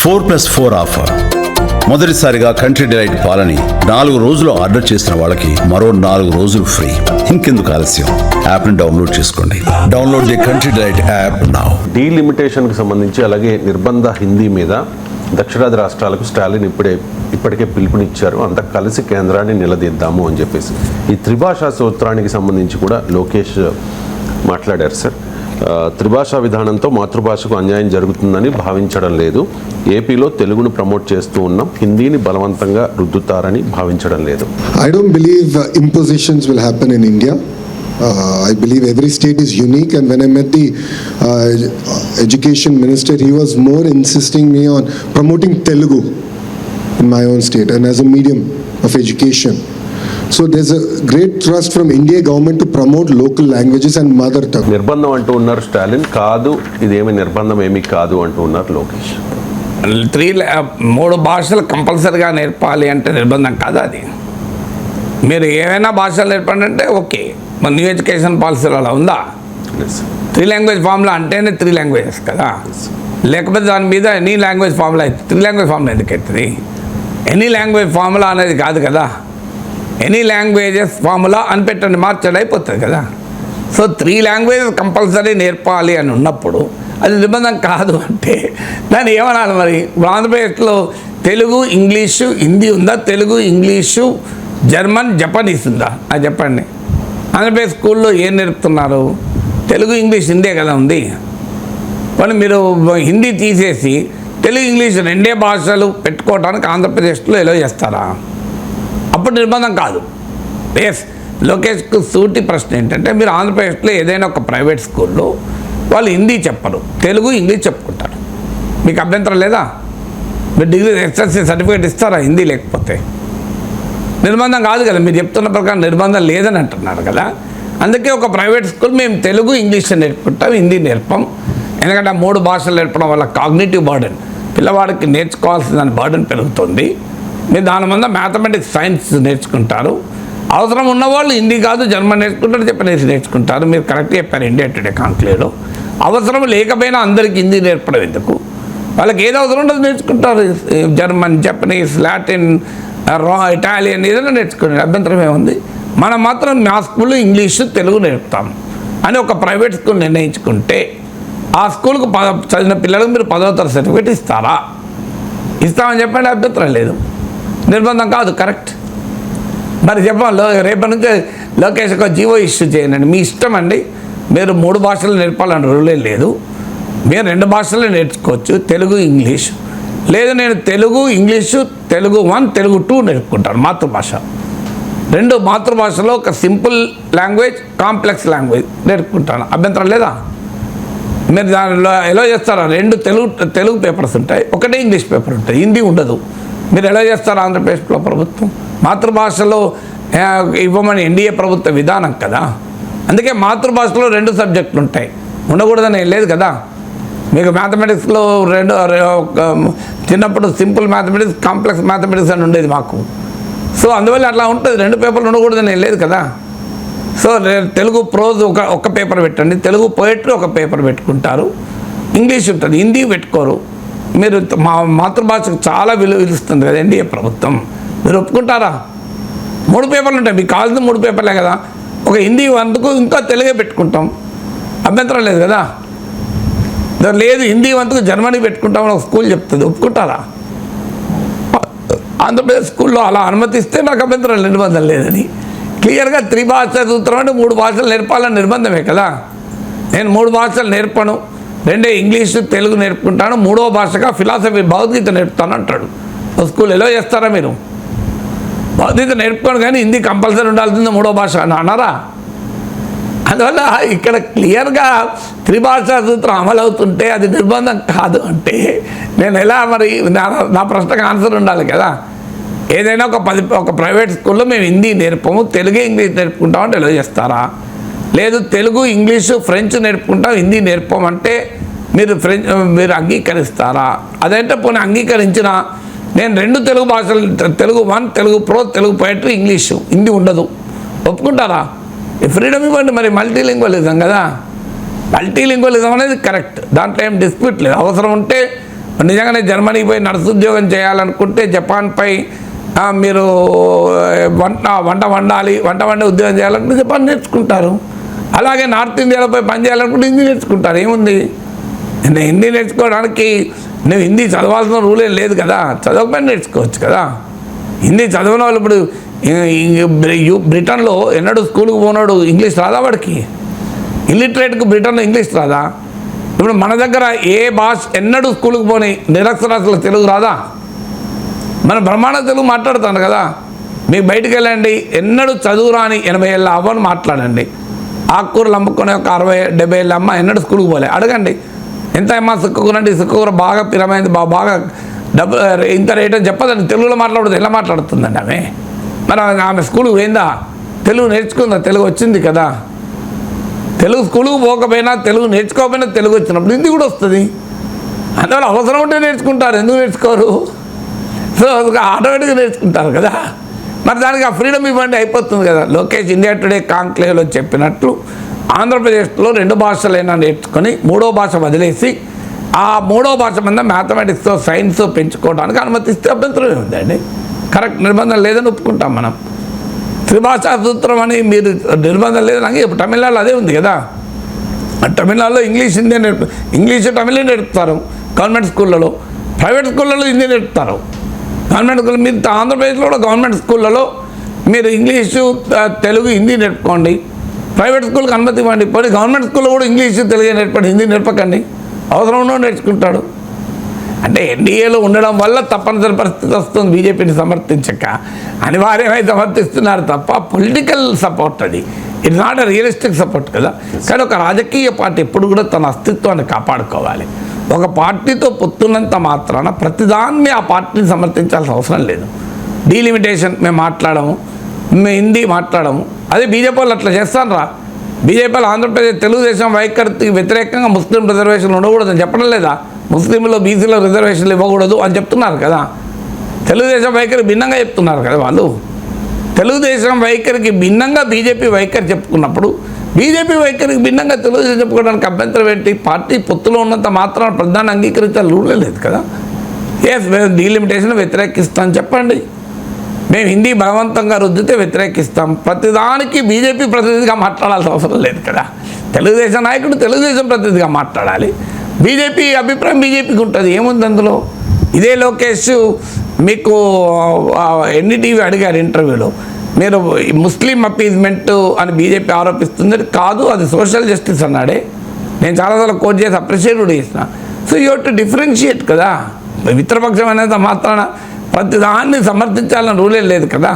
4+4 offer. మొదటిసారిగా country delight పాలని 4 రోజులు ఆర్డర్ చేసిన వాళ్ళకి మరో 4 రోజులు ఫ్రీ. ఇంకెందుకు ఆలస్యం, యాప్ని డౌన్లోడ్ చేసుకోండి. Download the Country Delight app now. డీలిమిటేషన్కి సంబంధించి అలాగే నిర్బంధ హిందీ మీద దక్షిణాది రాష్ట్రాలకు స్టాలిన్ ఇప్పటికే పిలుపునిచ్చారు. అంతా కలిసి కేంద్రాన్ని నిలదీద్దాము అని చెప్పేసి ఈ త్రిభాషా సూత్రానికి సంబంధించి కూడా లోకేష్ మాట్లాడారు. సార్, త్రిభాషా విధానంతో మాతృభాషకు అన్యాయం జరుగుతుందని భావించడం లేదు. ఏపీలో తెలుగును ప్రమోట్ చేస్తూ ఉన్నాం, హిందీని బలవంతంగా రుద్దుతారని భావించడం లేదు. I don't believe impositions will happen in India. I believe every state is unique, and when I met the education minister, he was more insisting me on promoting Telugu in my own state and as a medium of education. So there's a great thrust from India government to promote local languages and mother tongue. నిర్బంధం అంటూ ఉన్నారు స్టాలిన్. కాదు, ఇదేమి నిర్బంధం ఏమీ కాదు అంటూ ఉన్నారు లోకేష్. 3 భాషలు కంపల్సరీగా నేర్పాలి అంటే నిర్బంధం కాదు. అది మీరు ఏమైనా భాషలు నేర్పండి అంటే ఓకే. మన న్యూ ఎడ్యుకేషన్ పాలసీలో అలా ఉందా? 3 లాంగ్వేజ్ ఫార్ములా అంటేనే 3 లాంగ్వేజెస్ కదా. లేకపోతే దాని మీద any language formula 3 language formula ఎందుకు అవుతుంది? ఎనీ లాంగ్వేజ్ ఫార్ములా అనేది కాదు కదా. ఎనీ లాంగ్వేజెస్ ఫార్ములా అని పెట్టండి, మార్చడం అయిపోతుంది కదా. సో 3 లాంగ్వేజెస్ కంపల్సరీ నేర్పాలి అని ఉన్నప్పుడు అది నిబంధన కాదు అంటే దాన్ని ఏమనాలి మరి? ఆంధ్రప్రదేశ్లో తెలుగు, ఇంగ్లీషు, హిందీ ఉందా? తెలుగు, ఇంగ్లీషు, జర్మన్, జపనీస్ ఉందా? అది చెప్పండి. ఆంధ్రప్రదేశ్ స్కూల్లో ఏం నేర్పుతున్నారు? తెలుగు, ఇంగ్లీష్, హిందీ కదా ఉంది. కానీ మీరు హిందీ తీసేసి తెలుగు, ఇంగ్లీష్ 2 భాషలు పెట్టుకోవడానికి ఆంధ్రప్రదేశ్లో ఎలా చేస్తారా? అప్పుడు నిర్బంధం కాదు. ఎస్, లోకేష్కు సూటి ప్రశ్న ఏంటంటే, మీరు ఆంధ్రప్రదేశ్లో ఏదైనా ఒక ప్రైవేట్ స్కూల్లో వాళ్ళు హిందీ చెప్పరు, తెలుగు, ఇంగ్లీష్ చెప్పుకుంటారు. మీకు అభ్యంతరం లేదా? మీరు డిగ్రీ ఎస్ఎస్సీ సర్టిఫికేట్ ఇస్తారా హిందీ లేకపోతే? నిర్బంధం కాదు కదా. మీరు చెప్తున్న ప్రకారం నిర్బంధం లేదని అంటున్నారు కదా. అందుకే ఒక ప్రైవేట్ స్కూల్ మేము తెలుగు, ఇంగ్లీష్ నేర్పుకుంటాం, హిందీ నేర్పం. ఎందుకంటే 3 భాషలు నేర్పడం వల్ల కాగ్నిటివ్ బర్డెన్, పిల్లవాడికి నేర్చుకోవాల్సిన బర్డెన్ పెరుగుతుంది. మీరు దాని మీద మ్యాథమెటిక్స్, సైన్స్ నేర్చుకుంటారు. అవసరం ఉన్నవాళ్ళు హిందీ కాదు జర్మన్ నేర్చుకుంటారు, జపనీస్ నేర్చుకుంటారు. మీరు కరెక్ట్గా చెప్పారు ఇండియా టుడే కాంక్లేవ్లో. అవసరం లేకపోయినా అందరికీ హిందీ నేర్పడం ఎందుకు? వాళ్ళకి ఏది అవసరం ఉండదు నేర్చుకుంటారు. జర్మన్, జపనీస్, లాటిన్, ఇటాలియన్ ఏదైనా నేర్చుకునే అభ్యంతరం ఏముంది? మనం మాత్రం మా స్కూల్లో ఇంగ్లీషు, తెలుగు నేర్పుతాం అని ఒక ప్రైవేట్ స్కూల్ నిర్ణయించుకుంటే ఆ స్కూల్కి చదివిన పిల్లలకు మీరు 10వ తరగతి సర్టిఫికేట్ ఇస్తారా? ఇస్తామని చెప్పండి, అభ్యంతరం లేదు. నిర్బంధం కాదు, కరెక్ట్. మరి చెప్పాలి, రేపటి నుంచి లోకేష్ ఒక జీవో ఇష్యూ చేయండి. మీ ఇష్టం అండి. మీరు 3 భాషలు నేర్పాలని రూలే లేదు. మీరు 2 భాషలు నేర్చుకోవచ్చు, తెలుగు, ఇంగ్లీష్. లేదు నేను తెలుగు, ఇంగ్లీషు, తెలుగు 1, తెలుగు 2 నేర్చుకుంటాను, మాతృభాష. 2 మాతృభాషలో ఒక సింపుల్ లాంగ్వేజ్, కాంప్లెక్స్ లాంగ్వేజ్ నేర్చుకుంటాను, అభ్యంతరం లేదా? మీరు దానిలో ఎలా చేస్తారా? 2 తెలుగు పేపర్స్ ఉంటాయి, 1 ఇంగ్లీష్ పేపర్ ఉంటాయి, హిందీ ఉండదు. మీరు ఎలా చేస్తారు? ఆంధ్రప్రదేశ్లో ప్రభుత్వం మాతృభాషలో ఇవ్వమని ఎన్డీఏ ప్రభుత్వ విధానం కదా. అందుకే మాతృభాషలో 2 సబ్జెక్టులు ఉంటాయి, ఉండకూడదని లేదు కదా. మీకు మ్యాథమెటిక్స్లో 2 చిన్నప్పుడు సింపుల్ మ్యాథమెటిక్స్, కాంప్లెక్స్ మ్యాథమెటిక్స్ అని ఉండేది మాకు. సో అందువల్ల అట్లా ఉంటుంది, 2 పేపర్లు ఉండకూడదని లేదు కదా. సో తెలుగు ప్రోజ్ ఒక పేపర్ పెట్టండి, తెలుగు పోయిటరీ ఒక పేపర్ పెట్టుకుంటారు, ఇంగ్లీష్ ఉంటుంది, హిందీ పెట్టుకోరు. మీరు మా మాతృభాషకు చాలా విలువ ఇస్తుంది కదా ఎన్డీఏ ప్రభుత్వం. మీరు ఒప్పుకుంటారా? 3 పేపర్లు ఉంటాయి, మీకు కావాల్సిన 3 పేపర్లే కదా. ఒక హిందీ వంతుకు ఇంకా తెలుగే పెట్టుకుంటాం, అభ్యంతరం లేదు కదా. లేదు హిందీ వంతుకు జర్మనీ పెట్టుకుంటామని ఒక స్కూల్ చెప్తుంది, ఒప్పుకుంటారా? ఆంధ్రప్రదేశ్ స్కూల్లో అలా అనుమతిస్తే నాకు అభ్యంతరం నిర్బంధం లేదని. క్లియర్గా 3 భాష సూత్రం అంటే 3 భాషలు నేర్పాలని నిర్బంధమే కదా. నేను 3 భాషలు నేర్పను, 2 ఇంగ్లీషు, తెలుగు నేర్పుకుంటాను, 3వ భాషగా ఫిలాసఫీ, భగవద్గీత నేర్పుతాను అంటాడు. స్కూల్ ఎలా చేస్తారా మీరు? భగవద్గీత నేర్పుకోండి కానీ హిందీ కంపల్సరీ ఉండాల్సింది 3వ భాష అని అన్నారా? అందువల్ల ఇక్కడ క్లియర్గా 3 భాషా సూత్రం అమలు అవుతుంటే అది నిర్బంధం కాదు అంటే నేను ఎలా మరి నా ప్రశ్నకు ఆన్సర్ ఉండాలి కదా. ఏదైనా ఒక ప్రైవేట్ స్కూల్లో మేము హిందీ నేర్పము, తెలుగు, ఇంగ్లీష్ నేర్పుకుంటామంటే ఎలా చేస్తారా? లేదు తెలుగు, ఇంగ్లీషు, ఫ్రెంచ్ నేర్పుకుంటాం, హిందీ నేర్పమంటే మీరు అంగీకరిస్తారా? అదంటే పోనీ అంగీకరించిన నేను 2 తెలుగు భాషలు, Telugu 1, Telugu prose, Telugu poetry, English, Hindi ఉండదు, ఒప్పుకుంటారా? ఫ్రీడమ్ ఇవ్వండి. మరి మల్టీలింగ్వలిజం కదా. మల్టీలింగ్వలిజం అనేది కరెక్ట్, దాంట్లో ఏం డిస్ప్యూట్ లేదు. అవసరం ఉంటే నిజంగానే జర్మనీకి పోయి నర్సు ఉద్యోగం చేయాలనుకుంటే జపాన్పై మీరు వంట వండే ఉద్యోగం చేయాలనుకుంటే జపాన్ నేర్చుకుంటారు. అలాగే నార్త్ ఇండియాలో పోయి పని చేయాలనుకుంటే హిందీ నేర్చుకుంటారు. ఏముంది, హిందీ నేర్చుకోవడానికి నువ్వు హిందీ చదవాల్సిన రూల్ ఏం లేదు కదా, చదవకపోయినా నేర్చుకోవచ్చు కదా. హిందీ చదవని వాళ్ళు ఇప్పుడు బ్రిటన్లో ఎన్నడూ స్కూల్కి పోనాడు ఇంగ్లీష్ రాదా వాడికి? ఇల్లిటరేట్కి బ్రిటన్లో ఇంగ్లీష్ రాదా? ఇప్పుడు మన దగ్గర ఏ భాష ఎన్నడూ స్కూల్కి పోని నిరక్షరాస్యుల తెలుగు రాదా? మన బ్రహ్మాండ తెలుగు మాట్లాడుతాను కదా. మీకు బయటికి వెళ్ళండి, ఎన్నడూ చదువు రాని 80 ఏళ్ళ అవ్వని మాట్లాడండి. ఆకుకూరలు అమ్ముకునే ఒక 60-70 ఏళ్ళ అమ్మ ఎన్నడూ స్కూల్కి పోలే, అడగండి. ఎంత అమ్మ సుక్కకూరండి, సుక్కకూర బాగా పిరమైంది, బాగా డబ్బు ఇంత రేట్ అని చెప్పదండి. తెలుగులో మాట్లాడుతుంది, ఎలా మాట్లాడుతుందండి ఆమె? మరి ఆమె స్కూల్కి పోయిందా? తెలుగు నేర్చుకుందా? తెలుగు వచ్చింది కదా. తెలుగు స్కూల్కి పోకపోయినా, తెలుగు నేర్చుకోకపోయినా తెలుగు వచ్చినప్పుడు హిందీ కూడా వస్తుంది. అందువల్ల అవసరం ఉంటే నేర్చుకుంటారు, ఎందుకు నేర్చుకోరు? సో ఆటోమేటిక్గా నేర్చుకుంటారు కదా. మరి దానికి ఆ ఫ్రీడమ్ ఇవ్వండి, అయిపోతుంది కదా. లోకేష్ ఇండియా టుడే కాంక్లేవ్లో చెప్పినట్లు ఆంధ్రప్రదేశ్లో 2 భాషలైనా నేర్చుకొని 3వ భాష వదిలేసి ఆ 3వ భాష మీద మ్యాథమెటిక్స్ సైన్స్ పెంచుకోవడానికి అనుమతిస్తే అభ్యంతరం ఉందండి. కరెక్ట్, నిబంధన లేదని ఒప్పుకుంటాం మనం. త్రిభాషా సూత్రం అని మీరు నిర్బంధం లేదని ఇప్పుడు తమిళనాడులో అదే ఉంది కదా. తమిళనాడులో ఇంగ్లీష్ హిందీ ఇంగ్లీష్ తమిళ నేర్పుతారు గవర్నమెంట్ స్కూళ్ళలో, ప్రైవేట్ స్కూళ్ళలో హిందీ నేర్పుతారు. గవర్నమెంట్ స్కూల్ మీరు ఆంధ్రప్రదేశ్లో కూడా గవర్నమెంట్ స్కూళ్ళలో మీరు ఇంగ్లీషు తెలుగు హిందీ నేర్పుకోండి. ప్రైవేట్ స్కూల్కి అనుమతి ఇవ్వండి. పోనీ గవర్నమెంట్ స్కూల్లో కూడా ఇంగ్లీషు తెలుగు నేర్పండి, హిందీ నేర్పకండి. అవసరం ఉన్నో నేర్చుకుంటాడు. అంటే ఎన్డీఏలో ఉండడం వల్ల తప్పనిసరి పరిస్థితి వస్తుంది. బీజేపీని సమర్థించక అనివార్యమై సమర్థిస్తున్నారు తప్ప పొలిటికల్ సపోర్ట్ అది. It's not a realistic support కదా. కానీ ఒక రాజకీయ పార్టీ ఎప్పుడు కూడా తన అస్తిత్వాన్ని కాపాడుకోవాలి. ఒక పార్టీతో పొత్తున్నంత మాత్రాన ప్రతిదాన్ని ఆ పార్టీని సమర్థించాల్సిన అవసరం లేదు. డీలిమిటేషన్ మేము మాట్లాడము, మేము హిందీ మాట్లాడము. అదే బీజేపీ వాళ్ళు అట్లా చేస్తాను రా. బీజేపీ వాళ్ళు ఆంధ్రప్రదేశ్ తెలుగుదేశం వైఖరికి వ్యతిరేకంగా ముస్లిం రిజర్వేషన్లు ఉండకూడదని చెప్పడం లేదా? ముస్లింలో బీసీలో రిజర్వేషన్లు ఇవ్వకూడదు అని చెప్తున్నారు కదా. తెలుగుదేశం వైఖరి భిన్నంగా చెప్తున్నారు కదా వాళ్ళు. తెలుగుదేశం వైఖరికి భిన్నంగా బీజేపీ వైఖరి చెప్పుకున్నప్పుడు బీజేపీ వైఖరికి భిన్నంగా తెలుగుదేశం చెప్పుకోవడానికి అభ్యంతరం ఏంటి? పార్టీ పొత్తులో ఉన్నంత మాత్రాన ప్రధాని అంగీకరించాలి రూలే లేదు కదా. ఎస్, మేము డీలిమిటేషన్ వ్యతిరేకిస్తాం చెప్పండి. మేము హిందీ బలవంతంగా రుద్దితే వ్యతిరేకిస్తాం. ప్రతిదానికి బీజేపీ ప్రతినిధిగా మాట్లాడాల్సిన అవసరం లేదు కదా. తెలుగుదేశం నాయకుడు తెలుగుదేశం ప్రతినిధిగా మాట్లాడాలి. బీజేపీ అభిప్రాయం బీజేపీకి ఉంటుంది, ఏముంది అందులో. ఇదే లోకేష్ మీకు ఎన్డీటీవీ అడిగారు ఇంటర్వ్యూలో, మీరు ముస్లిం అపీజ్మెంట్ అని బీజేపీ ఆరోపిస్తుంది. కాదు, అది సోషల్ జస్టిస్ అన్నాడే. నేను చాలాసార్లు కోట్ చేసి అప్రిషియేట్ కూడా చేసిన. సో యూ టు డిఫరెన్షియేట్ కదా. మిత్రపక్షం అనేది మాత్రాన ప్రతిదాన్ని సమర్థించాలని రూలే లేదు కదా.